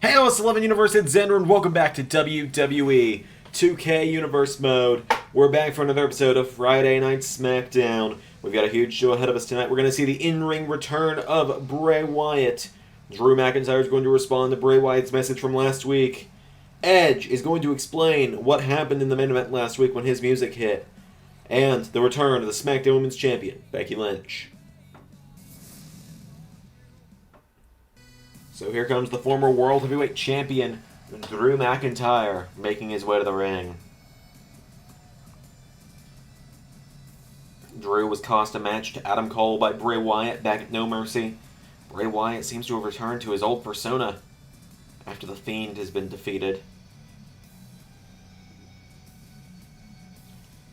Hey, it's 11 Universe, it's Xander, and welcome back to WWE 2K Universe Mode. We're back for another episode of Friday Night SmackDown. We've got a huge show ahead of us tonight. We're going to see the in-ring return of Bray Wyatt. Drew McIntyre is going to respond to Bray Wyatt's message from last week. Edge is going to explain what happened in the main event last week when his music hit. And the return of the SmackDown Women's Champion, Becky Lynch. So here comes the former World Heavyweight Champion, Drew McIntyre, making his way to the ring. Drew was cost a match to Adam Cole by Bray Wyatt back at No Mercy. Bray Wyatt seems to have returned to his old persona after The Fiend has been defeated.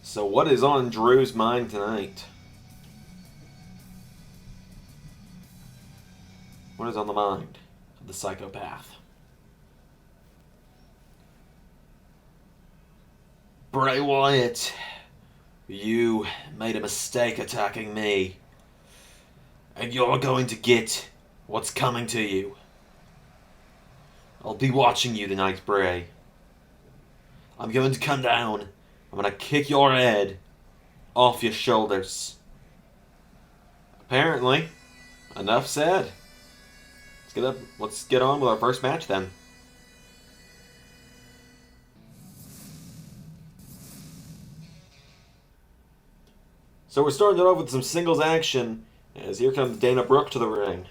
So what is on Drew's mind tonight? What is on the mind of the psychopath? Bray Wyatt, you made a mistake attacking me, and you're going to get what's coming to you. I'll be watching you tonight, Bray. I'm going to come down. I'm going to kick your head off your shoulders. Apparently, enough said. Let's get on with our first match then. So we're starting it off with some singles action, as here comes Dana Brooke to the ring.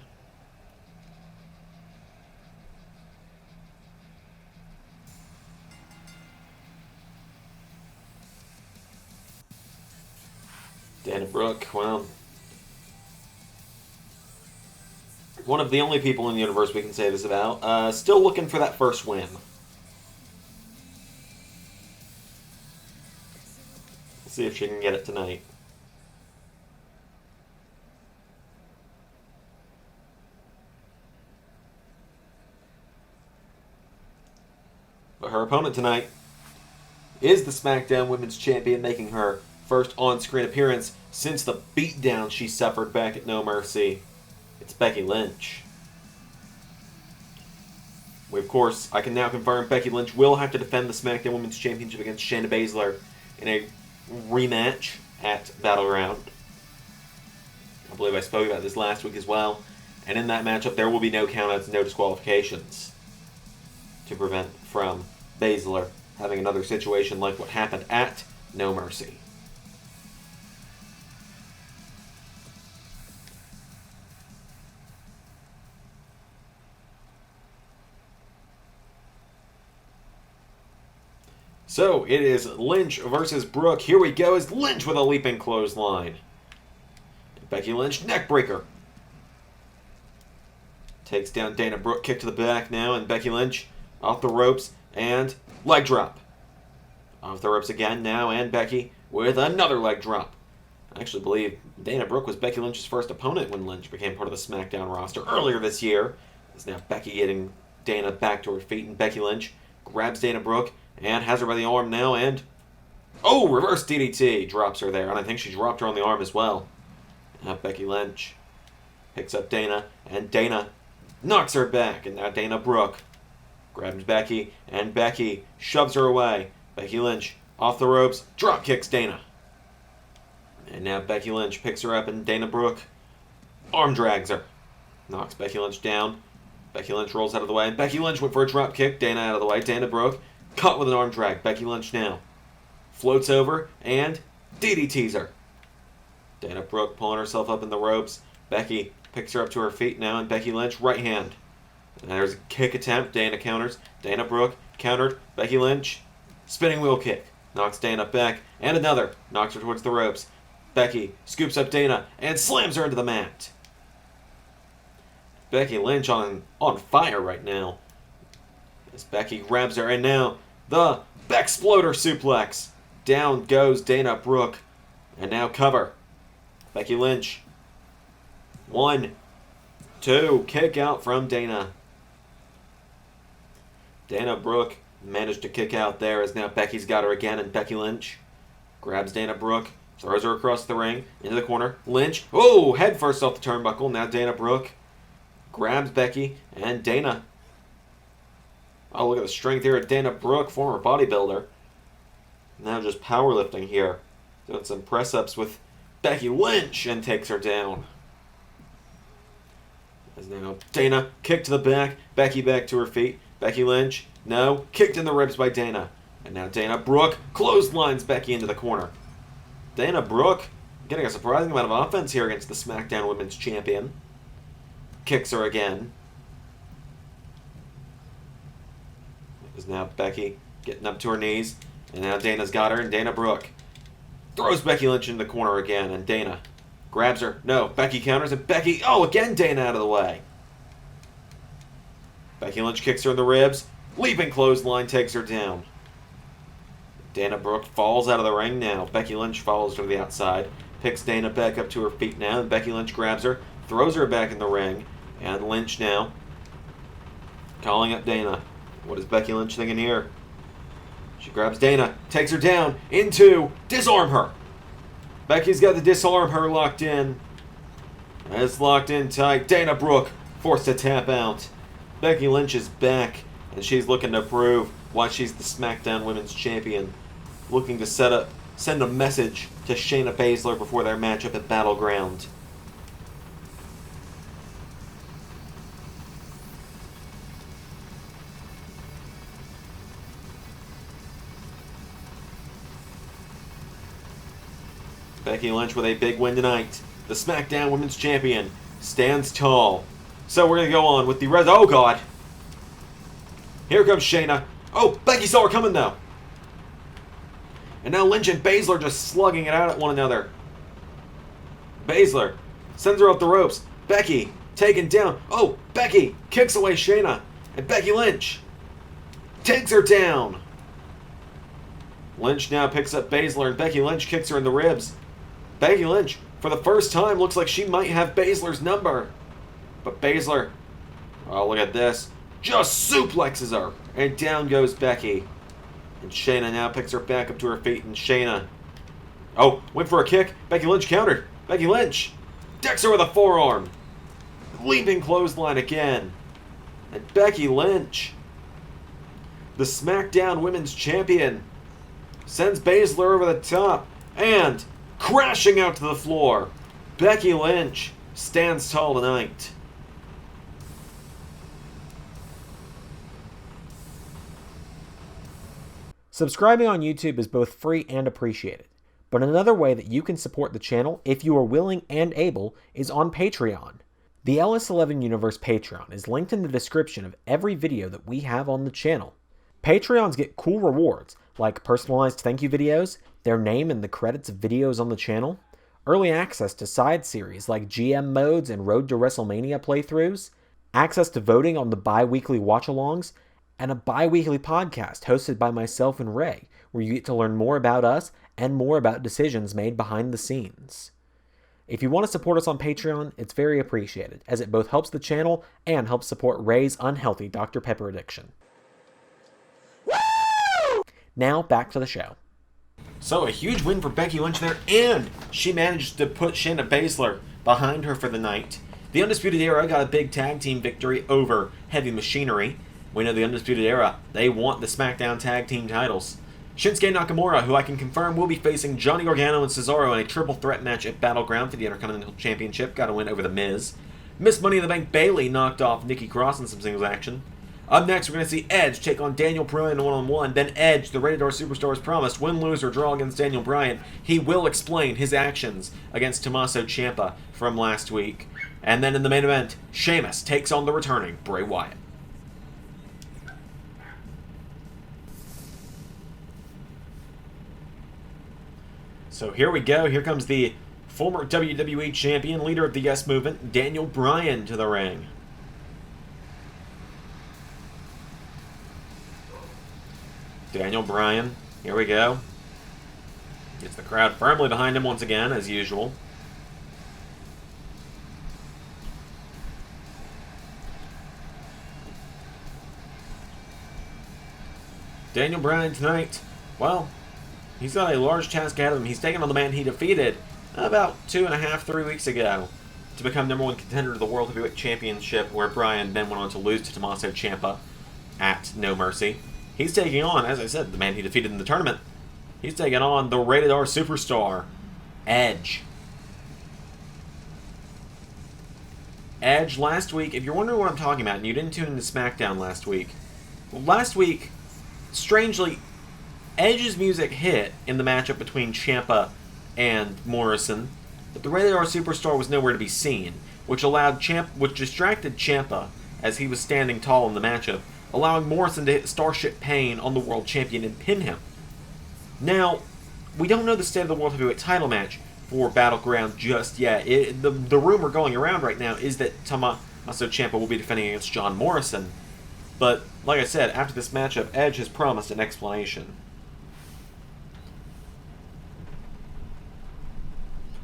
Dana Brooke, well, one of the only people in the universe we can say this about. Still looking for that first win. Let's see if she can get it tonight. But her opponent tonight is the SmackDown Women's Champion, making her first on-screen appearance since the beatdown she suffered back at No Mercy. It's Becky Lynch. Of course, I can now confirm Becky Lynch will have to defend the SmackDown Women's Championship against Shayna Baszler in a rematch at Battleground. I believe I spoke about this last week as well. And in that matchup, there will be no countouts, no disqualifications to prevent from Baszler having another situation like what happened at No Mercy. So, it is Lynch versus Brooke. Here we go, as Lynch with a leaping clothesline. Becky Lynch, neckbreaker. Takes down Dana Brooke, kick to the back now, and Becky Lynch off the ropes, and leg drop. Off the ropes again now, and Becky with another leg drop. I actually believe Dana Brooke was Becky Lynch's first opponent when Lynch became part of the SmackDown roster earlier this year. It's now Becky getting Dana back to her feet, and Becky Lynch grabs Dana Brooke, and has her by the arm now, and oh, reverse DDT. Drops her there, and I think she dropped her on the arm as well. Now Becky Lynch picks up Dana, and Dana knocks her back, and now Dana Brooke grabs Becky, and Becky shoves her away. Becky Lynch off the ropes, drop kicks Dana. And now Becky Lynch picks her up, and Dana Brooke arm drags her. Knocks Becky Lynch down. Becky Lynch rolls out of the way, and Becky Lynch went for a drop kick. Dana out of the way. Dana Brooke caught with an arm drag. Becky Lynch now floats over and DDTs her. Dana Brooke pulling herself up in the ropes. Becky picks her up to her feet now, and Becky Lynch right hand. And there's a kick attempt. Dana counters. Dana Brooke countered. Becky Lynch spinning wheel kick. Knocks Dana back, and another. Knocks her towards the ropes. Becky scoops up Dana and slams her into the mat. Becky Lynch on fire right now. As Becky grabs her, and now the Bexploder suplex. Down goes Dana Brooke. And now cover. Becky Lynch. 1, 2. Kick out from Dana. Dana Brooke managed to kick out there, as now Becky's got her again, and Becky Lynch grabs Dana Brooke, throws her across the ring, into the corner. Lynch, oh, head first off the turnbuckle. Now Dana Brooke grabs Becky, and Dana Oh, look at the strength here at Dana Brooke, former bodybuilder. Now just powerlifting here. Doing some press-ups with Becky Lynch and takes her down. As now Dana, kick to the back. Becky back to her feet. Becky Lynch, no. Kicked in the ribs by Dana. And now Dana Brooke clotheslines Becky into the corner. Dana Brooke getting a surprising amount of offense here against the SmackDown Women's Champion. Kicks her again. Is now Becky getting up to her knees. And now Dana's got her, and Dana Brooke throws Becky Lynch into the corner again, and Dana grabs her. No, Becky counters, and Becky, oh, again Dana out of the way. Becky Lynch kicks her in the ribs. Leaping clothesline takes her down. Dana Brooke falls out of the ring now. Becky Lynch follows her to the outside. Picks Dana back up to her feet now, and Becky Lynch grabs her, throws her back in the ring, and Lynch now calling up Dana. What is Becky Lynch thinking here? She grabs Dana, takes her down, into disarm her. Becky's got the disarm her locked in. It's locked in tight. Dana Brooke forced to tap out. Becky Lynch is back, and she's looking to prove why she's the SmackDown Women's Champion. Looking to send a message to Shayna Baszler before their matchup at Battleground. Becky Lynch with a big win tonight. The SmackDown Women's Champion stands tall. So we're going to go on with the oh God. Here comes Shayna. Oh, Becky saw her coming though. And now Lynch and Baszler just slugging it out at one another. Baszler sends her off the ropes. Becky taken down. Oh, Becky kicks away Shayna. And Becky Lynch takes her down. Lynch now picks up Baszler, and Becky Lynch kicks her in the ribs. Becky Lynch, for the first time, looks like she might have Baszler's number. But Baszler, oh, look at this, just suplexes her. And down goes Becky. And Shayna now picks her back up to her feet, and Shayna, oh, went for a kick. Becky Lynch countered. Becky Lynch decks her with a forearm. Leaping clothesline again. And Becky Lynch, the SmackDown Women's Champion, sends Baszler over the top and crashing out to the floor. Becky Lynch stands tall tonight. Subscribing on YouTube is both free and appreciated, but another way that you can support the channel, if you are willing and able, is on Patreon. The LS11 Universe Patreon is linked in the description of every video that we have on the channel. Patreons get cool rewards, like personalized thank you videos, their name in the credits of videos on the channel, early access to side series like GM modes and Road to WrestleMania playthroughs, access to voting on the bi-weekly watch-alongs, and a bi-weekly podcast hosted by myself and Ray, where you get to learn more about us and more about decisions made behind the scenes. If you want to support us on Patreon, it's very appreciated, as it both helps the channel and helps support Ray's unhealthy Dr. Pepper addiction. Now, back to the show. So, a huge win for Becky Lynch there, and she managed to put Shayna Baszler behind her for the night. The Undisputed Era got a big tag team victory over Heavy Machinery. We know the Undisputed Era, they want the SmackDown tag team titles. Shinsuke Nakamura, who I can confirm will be facing Johnny Gargano and Cesaro in a triple threat match at Battleground for the Intercontinental Championship, got a win over The Miz. Miss Money in the Bank Bayley knocked off Nikki Cross in some singles action. Up next, we're going to see Edge take on Daniel Bryan one-on-one. Then Edge, the Rated R Superstar, as promised, win, lose, or draw against Daniel Bryan. He will explain his actions against Tommaso Ciampa from last week. And then in the main event, Sheamus takes on the returning Bray Wyatt. So here we go. Here comes the former WWE Champion, leader of the Yes Movement, Daniel Bryan, to the ring. Daniel Bryan, here we go. Gets the crowd firmly behind him once again, as usual. Daniel Bryan tonight, well, he's got a large task ahead of him. He's taking on the man he defeated about 2.5, 3 weeks ago to become #1 contender to the World Heavyweight Championship, where Bryan then went on to lose to Tommaso Ciampa. at No Mercy. He's taking on, as I said, the man he defeated in the tournament. He's taking on the Rated R Superstar, Edge. Edge, last week, if you're wondering what I'm talking about and you didn't tune into SmackDown last week, well, last week, strangely, Edge's music hit in the matchup between Ciampa and Morrison, but the Rated R Superstar was nowhere to be seen, which distracted Ciampa as he was standing tall in the matchup, allowing Morrison to hit Starship Pain on the World Champion and pin him. Now, we don't know the state of the World Heavyweight title match for Battleground just yet. The rumor going around right now is that Tommaso Ciampa will be defending against John Morrison, but like I said, after this matchup, Edge has promised an explanation.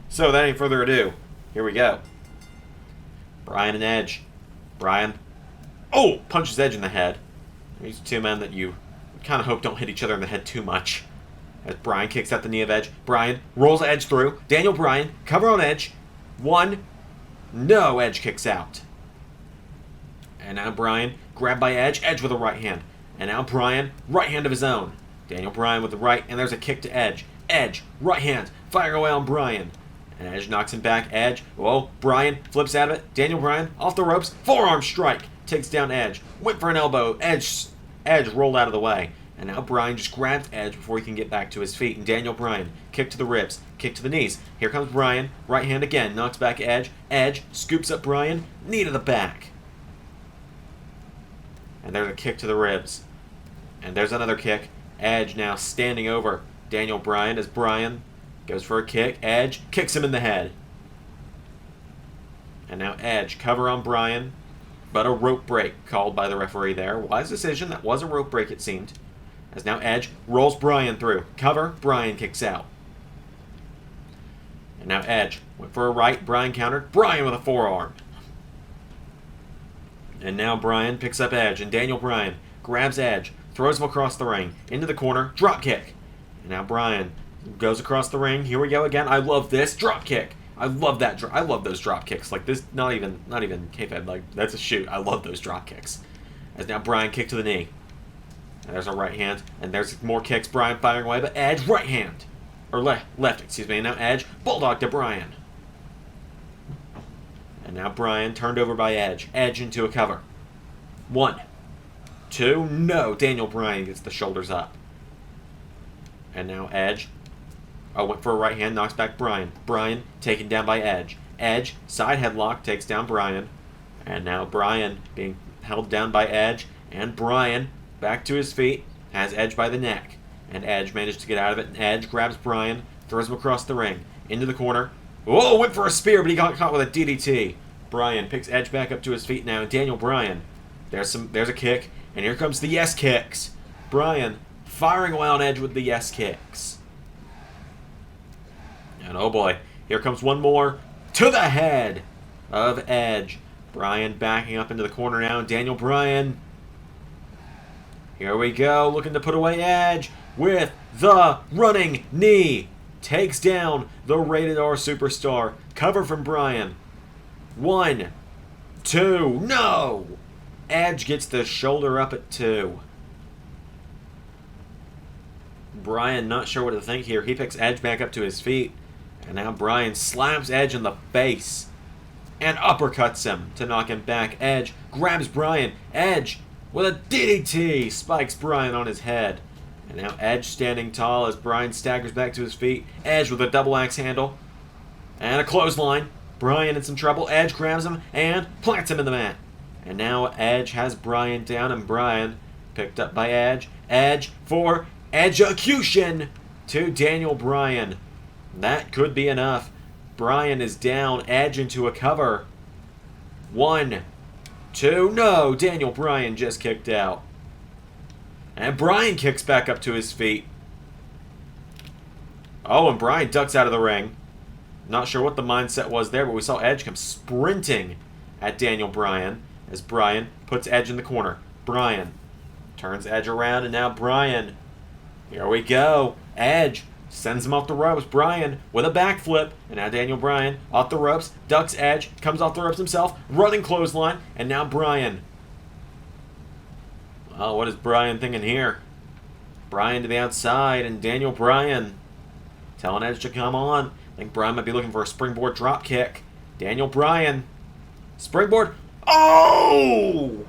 So, without any further ado, here we go. Bryan and Edge. Bryan, punches Edge in the head. These two men that you kind of hope don't hit each other in the head too much. As Bryan kicks out the knee of Edge. Bryan rolls Edge through. Daniel Bryan, cover on Edge. 1. No, Edge kicks out. And now Bryan, grabbed by Edge. Edge with a right hand. And now Bryan, right hand of his own. Daniel Bryan with the right, and there's a kick to Edge. Edge, right hand, firing away on Bryan. And Edge knocks him back. Edge, Bryan flips out of it. Daniel Bryan, off the ropes. Forearm strike. Takes down Edge. Went for an elbow. Edge rolled out of the way. And now Bryan just grabs Edge before he can get back to his feet. And Daniel Bryan, kick to the ribs, kick to the knees. Here comes Bryan, right hand again, knocks back Edge. Edge scoops up Bryan, knee to the back. And there's a kick to the ribs. And there's another kick. Edge now standing over Daniel Bryan as Bryan goes for a kick. Edge kicks him in the head. And now Edge, cover on Bryan, but a rope break called by the referee there. Wise decision, that was a rope break it seemed. As now Edge rolls Bryan through. Cover, Bryan kicks out. And now Edge went for a right, Bryan countered. Bryan with a forearm. And now Bryan picks up Edge, and Daniel Bryan grabs Edge, throws him across the ring, into the corner, drop kick. And now Bryan goes across the ring. Here we go again. I love this drop kick. I love that. I love those drop kicks. Like this, not even kayfabe. Like that's a shoot. I love those drop kicks. As now Bryan kick to the knee. And there's a right hand, and there's more kicks. Bryan firing away, but Edge right hand, or left, excuse me. And now Edge bulldog to Bryan. And now Bryan turned over by Edge. Edge into a cover. 1, 2, no. Daniel Bryan gets the shoulders up. And now Edge. Went for a right hand, knocks back Bryan. Bryan taken down by Edge. Edge, side headlock, takes down Bryan. And now Bryan being held down by Edge. And Bryan, back to his feet, has Edge by the neck. And Edge managed to get out of it. And Edge grabs Bryan, throws him across the ring. Into the corner. Went for a spear, but he got caught with a DDT. Bryan picks Edge back up to his feet now. And Daniel Bryan, there's a kick. And here comes the yes kicks. Bryan firing away on Edge with the yes kicks. And oh boy, here comes one more to the head of Edge. Bryan backing up into the corner now. Daniel Bryan, here we go, looking to put away Edge with the running knee. Takes down the Rated R Superstar. Cover from Bryan. 1, 2, no! Edge gets the shoulder up at 2. Bryan not sure what to think here. He picks Edge back up to his feet. And now Bryan slaps Edge in the face and uppercuts him to knock him back. Edge grabs Bryan. Edge with a DDT spikes Bryan on his head. And now Edge standing tall as Bryan staggers back to his feet. Edge with a double axe handle and a clothesline. Bryan in some trouble. Edge grabs him and plants him in the mat. And now Edge has Bryan down, and Bryan picked up by Edge. Edge for execution to Daniel Bryan. That could be enough. Bryan is down. Edge into a cover. 1, 2, no. Daniel Bryan just kicked out. And Bryan kicks back up to his feet. And Bryan ducks out of the ring. Not sure what the mindset was there, but we saw Edge come sprinting at Daniel Bryan as Bryan puts Edge in the corner. Bryan turns Edge around, and now Bryan. Here we go. Edge sends him off the ropes. Bryan with a backflip. And now Daniel Bryan off the ropes. Ducks Edge. Comes off the ropes himself. Running clothesline. And now Bryan. Oh, what is Bryan thinking here? Bryan to the outside, and Daniel Bryan telling Edge to come on. I think Bryan might be looking for a springboard drop kick. Daniel Bryan. Springboard. Oh!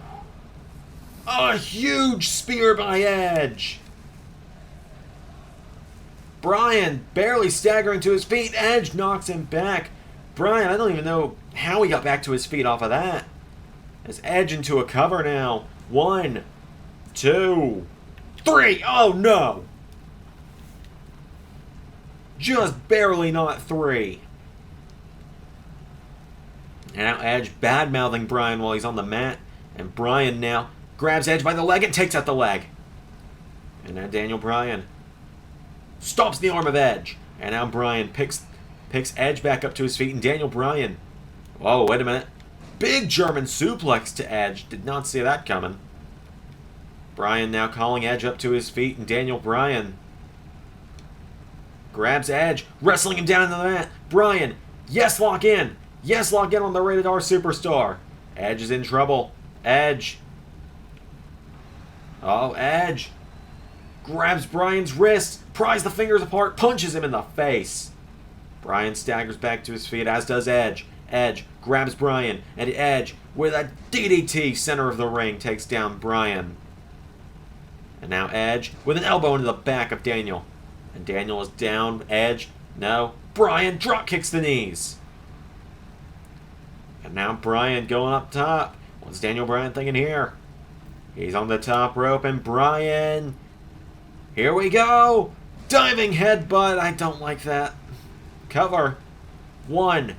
A huge spear by Edge. Bryan barely staggering to his feet. Edge knocks him back. Bryan, I don't even know how he got back to his feet off of that. As Edge into a cover now. 1, 2, 3. Oh no! Just barely not 3. And now Edge bad-mouthing Bryan while he's on the mat. And Bryan now grabs Edge by the leg and takes out the leg. And now Daniel Bryan stomps the arm of Edge. And now Bryan picks Edge back up to his feet. And Daniel Bryan. Whoa, wait a minute. Big German suplex to Edge. Did not see that coming. Bryan now calling Edge up to his feet. And Daniel Bryan grabs Edge, wrestling him down into the mat. Bryan, yes, lock in. Yes, lock in on the Rated R Superstar. Edge is in trouble. Edge. Oh, Edge grabs Bryan's wrist, pries the fingers apart, punches him in the face. Bryan staggers back to his feet, as does Edge. Edge grabs Bryan, and Edge, with a DDT center of the ring, takes down Bryan. And now Edge with an elbow into the back of Daniel. And Daniel is down. Edge, no. Bryan drop kicks the knees. And now Bryan going up top. What's Daniel Bryan thinking here? He's on the top rope, and Bryan. Here we go. Diving headbutt. I don't like that. Cover. 1,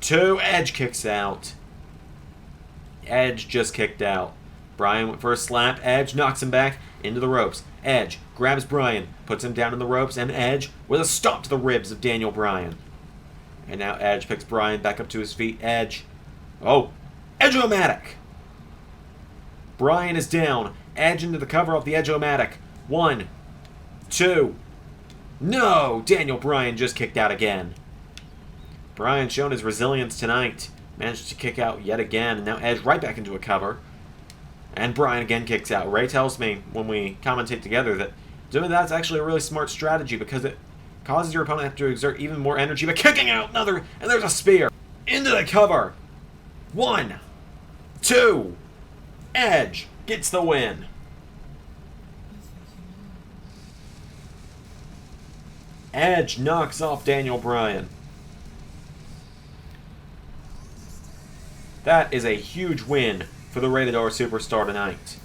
2. Edge kicks out. Edge just kicked out. Bryan went for a slap. Edge knocks him back into the ropes. Edge grabs Bryan, puts him down in the ropes, and Edge with a stomp to the ribs of Daniel Bryan. And now Edge picks Bryan back up to his feet. Edge. Oh, Edge-O-Matic. Bryan is down. Edge into the cover of the Edge-O-Matic. 1, 2. No! Daniel Bryan just kicked out again. Bryan showing his resilience tonight. Managed to kick out yet again. And now Edge right back into a cover. And Bryan again kicks out. Ray tells me when we commentate together that doing that's actually a really smart strategy because it causes your opponent to have to exert even more energy by kicking out another. And there's a spear. Into the cover. 1, 2. Edge gets the win. Edge knocks off Daniel Bryan. That is a huge win for the Rated R Superstar tonight.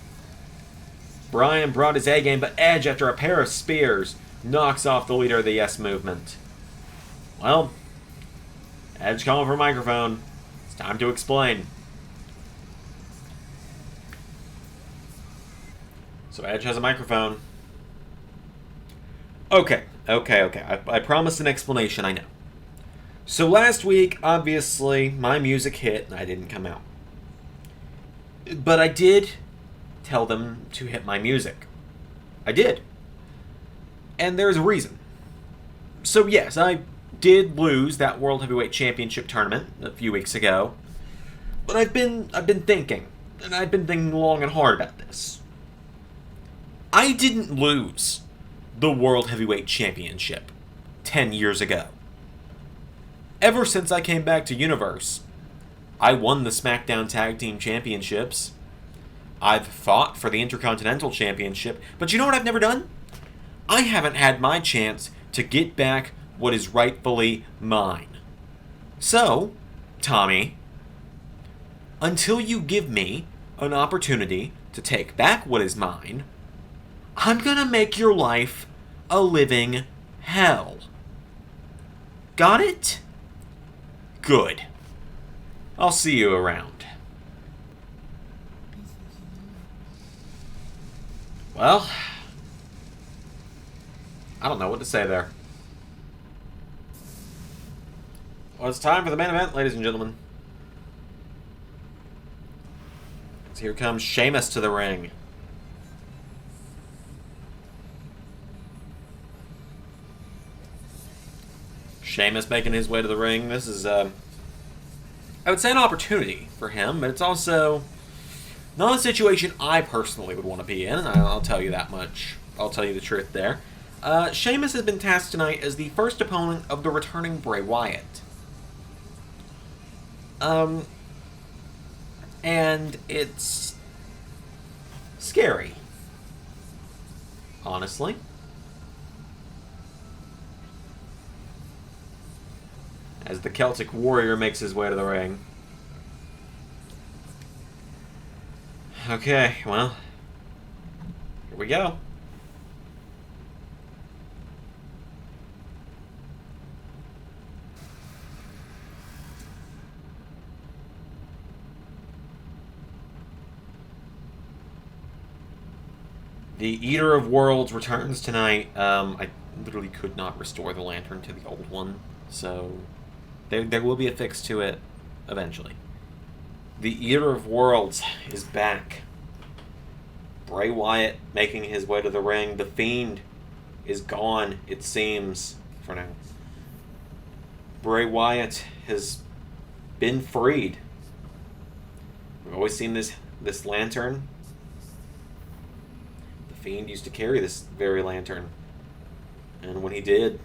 Bryan brought his A game, but Edge, after a pair of spears, knocks off the leader of the Yes Movement. Well, Edge calling for a microphone. It's time to explain. So Edge has a microphone. Okay. I promised an explanation, I know. So last week, obviously, my music hit and I didn't come out. But I did tell them to hit my music. I did. And there's a reason. So yes, I did lose that World Heavyweight Championship tournament a few weeks ago. But I've been thinking, and I've been thinking long and hard about this. I didn't lose the World Heavyweight Championship 10 years ago. Ever since I came back to Universe, I won the SmackDown Tag Team Championships. I've fought for the Intercontinental Championship, but you know what I've never done? I haven't had my chance to get back what is rightfully mine. So, Tommy, until you give me an opportunity to take back what is mine, I'm gonna make your life a living hell. Got it? Good. I'll see you around. Well, I don't know what to say there. Well, it's time for the main event, ladies and gentlemen. So here comes Sheamus to the ring. Sheamus making his way to the ring. This is, I would say, an opportunity for him, but it's also Not a situation I personally would want to be in, and I'll tell you that much. I'll tell you the truth there. Sheamus has been tasked tonight as the first opponent of the returning Bray Wyatt. And it's scary. Honestly. As the Celtic Warrior makes his way to the ring. Okay, well, here we go. The Eater of Worlds returns tonight. I literally could not restore the lantern to the old one, so there will be a fix to it eventually. The Eater of Worlds is back. Bray Wyatt making his way to the ring. The Fiend is gone, it seems, for now. Bray Wyatt has been freed. We've always seen this lantern. The Fiend used to carry this very lantern. And when he did,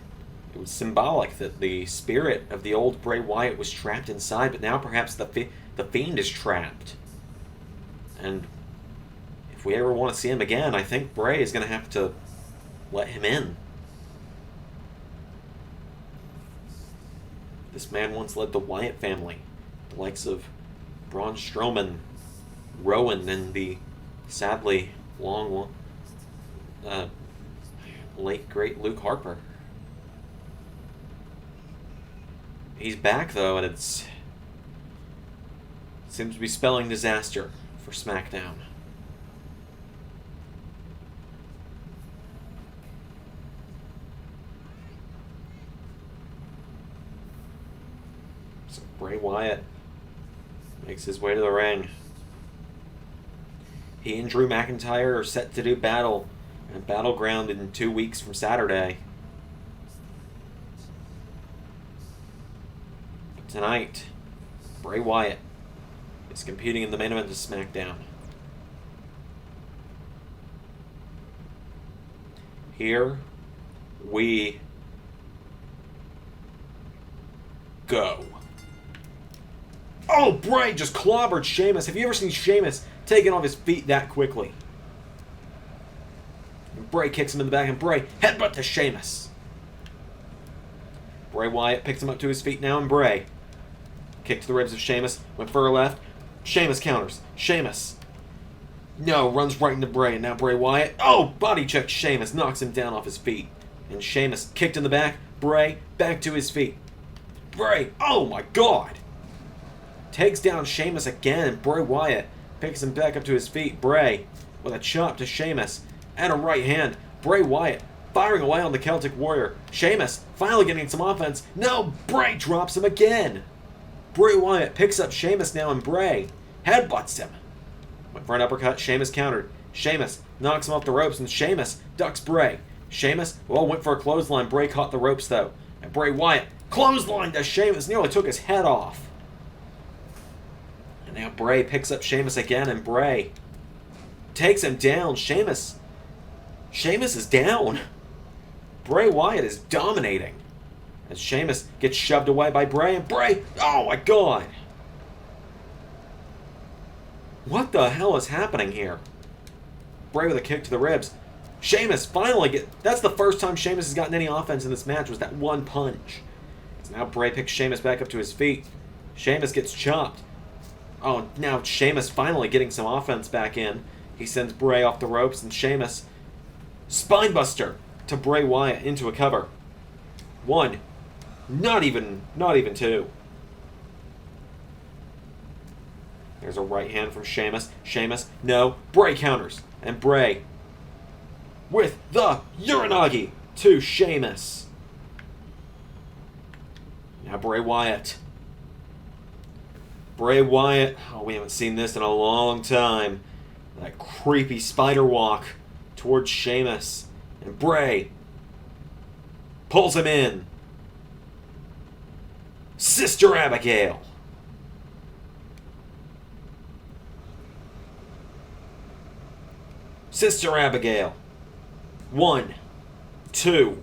it was symbolic that the spirit of the old Bray Wyatt was trapped inside, but now perhaps the Fiend is trapped. And if we ever want to see him again, I think Bray is going to have to let him in. This man once led the Wyatt family, the likes of Braun Strowman, Rowan, and the sadly long, late great Luke Harper. He's back though, and it seems to be spelling disaster for SmackDown. So Bray Wyatt makes his way to the ring. He and Drew McIntyre are set to do battle at Battleground in 2 weeks from Saturday. But tonight, Bray Wyatt is competing in the main event of SmackDown. Here we go. Oh, Bray just clobbered Sheamus. Have you ever seen Sheamus taken off his feet that quickly? And Bray kicks him in the back, and Bray headbutt to Sheamus. Bray Wyatt picks him up to his feet now, and Bray kick to the ribs of Sheamus. Went for a left. Sheamus counters. Sheamus. No, runs right into Bray, and now Bray Wyatt. Oh, body check Sheamus. Knocks him down off his feet. And Sheamus kicked in the back. Bray back to his feet. Bray. Oh, my God. Takes down Sheamus again, and Bray Wyatt picks him back up to his feet. Bray with a chop to Sheamus and a right hand. Bray Wyatt firing away on the Celtic Warrior. Sheamus finally getting some offense. No, Bray drops him again. Bray Wyatt picks up Sheamus now, and Bray headbutts him. Went for an uppercut. Sheamus countered. Sheamus knocks him off the ropes, and Sheamus ducks Bray. Sheamus, went for a clothesline. Bray caught the ropes, though. And Bray Wyatt clotheslined to Sheamus. Nearly took his head off. And now Bray picks up Sheamus again, and Bray takes him down. Sheamus is down. Bray Wyatt is dominating. As Sheamus gets shoved away by Bray, and Bray, oh my God. What the hell is happening here? Bray with a kick to the ribs. Sheamus finally that's the first time Sheamus has gotten any offense in this match, was that one punch. So now Bray picks Sheamus back up to his feet. Sheamus gets chopped. Oh, now Sheamus finally getting some offense back in. He sends Bray off the ropes, and Sheamus spinebuster to Bray Wyatt into a cover. One. Not even two. There's a right hand from Sheamus. Sheamus, no. Bray counters. And Bray with the Uranagi to Sheamus. Now Bray Wyatt. Bray Wyatt. Oh, we haven't seen this in a long time. That creepy spider walk towards Sheamus. And Bray pulls him in. Sister Abigail. Sister Abigail. 1, 2,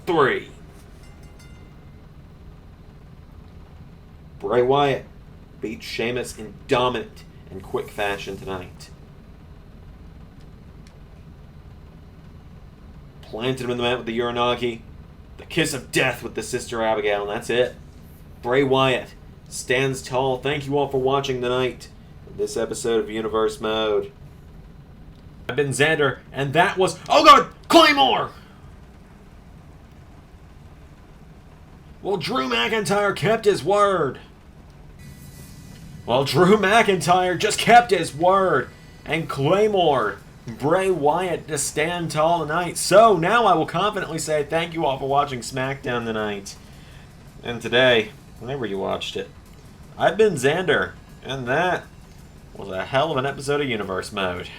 3. Bray Wyatt beats Sheamus in dominant and quick fashion tonight. Planted him in the mat with the Uranagi. The kiss of death with the Sister Abigail, and that's it. Bray Wyatt stands tall. Thank you all for watching tonight in this episode of Universe Mode. I've been Xander, and that was... Oh god! Claymore! Well, Drew McIntyre kept his word. Well, Drew McIntyre just kept his word. And Claymore, Bray Wyatt to stand tall tonight. So, now I will confidently say thank you all for watching SmackDown tonight. And today, whenever you watched it. I've been Xander, and that was a hell of an episode of Universe Mode.